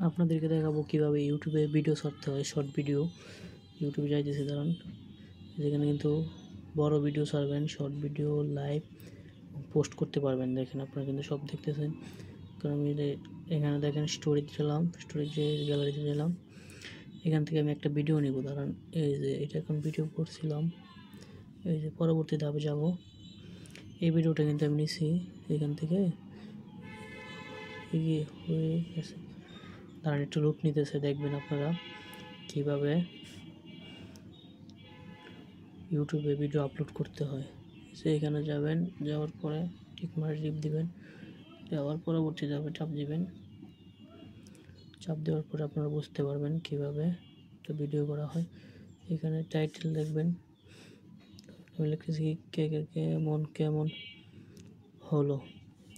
আপনাদেরকে দেখাবো কীভাবে ইউটিউবে ভিডিও ছাড়তে হয়, শর্ট ভিডিও। ইউটিউবে যাইতেছে দাঁড়ান, যেখানে কিন্তু বড় ভিডিও ছাড়বেন, শর্ট ভিডিও লাইভ পোস্ট করতে পারবেন। দেখেন আপনারা কিন্তু সব দেখতেছেন, কারণ আমি এখানে দেখেন স্টোরেজ গেলাম, স্টোরেজে গ্যালারিতে গেলাম, এখান থেকে আমি একটা ভিডিও নিব। দাঁড়ান, এই যে এটা এখন ভিডিও করছিলাম, এই যে পরবর্তী ধাপে যাব। এই ভিডিওটা কিন্তু আমি নিছি এখান থেকে, এগিয়ে হয়ে গেছে। দাঁড়ান একটু লুপ নিতেছে, দেখবেন আপনারা কীভাবে ইউটিউবে ভিডিও আপলোড করতে হয়। এখানে যাবেন, যাওয়ার পরে টিকমার্ক টিপ দিবেন, যাওয়ার পরবর্তী ধাপে চাপ দিবেন। চাপ দেওয়ার পরে আপনারা বুঝতে পারবেন কীভাবে একটা ভিডিও করা হয়। এখানে টাইটেল দেখবেন, আমি লিখেছি কেমন কেমন হলো।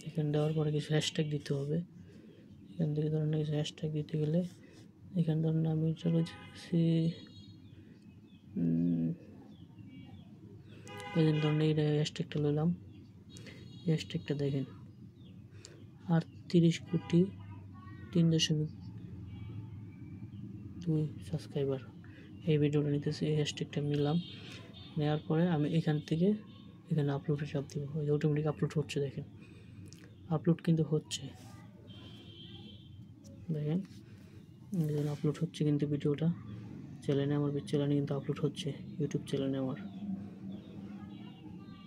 এখানে দেওয়ার পরে কিছু হ্যাশট্যাগ দিতে হবে। এখান থেকে ধরেন কিছু হ্যাশট্যাগ দিতে গেলে এখানে ধরেন আমি চলেছি ধরেন এই হ্যাশট্যাগটা নিলাম। হ্যাশট্যাগটা দেখেন 38,3.2 সাবস্ক্রাইবার। এই ভিডিওটা নিতেছি, এই হ্যাশট্যাগটা নিলাম। নেওয়ার পরে আমি এখান থেকে এখানে আপলোডে চাপ দিব, ওই অটোমেটিক আপলোড হচ্ছে। দেখেন আপলোড কিন্তু হচ্ছে, দেখেন আপলোড হচ্ছে কিন্তু ভিডিওটা চ্যানেলে, আমার চ্যানেলে কিন্তু আপলোড হচ্ছে, ইউটিউব চ্যানেলে আমার।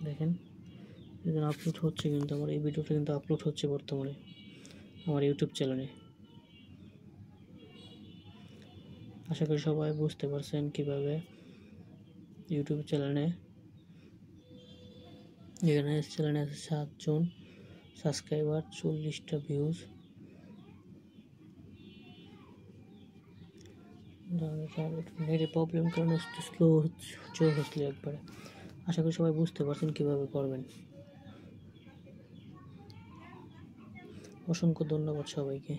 দেখেন এখানে আপলোড হচ্ছে, কিন্তু আমার এই ভিডিওটা কিন্তু আপলোড হচ্ছে বর্তমানে আমার ইউটিউব চ্যানেলে। আশা করি সবাই বুঝতে পারছেন কীভাবে ইউটিউব চ্যানেলে, এখানে চ্যানেলে আছে 7 জন সাবস্ক্রাইবার, 40টা ভিউজ। নেটের প্রবলেম কারণে স্লো হচ্ছে একবারে। আশা করি সবাই বুঝতে পারছেন কীভাবে করবেন। অসংখ্য ধন্যবাদ সবাইকে।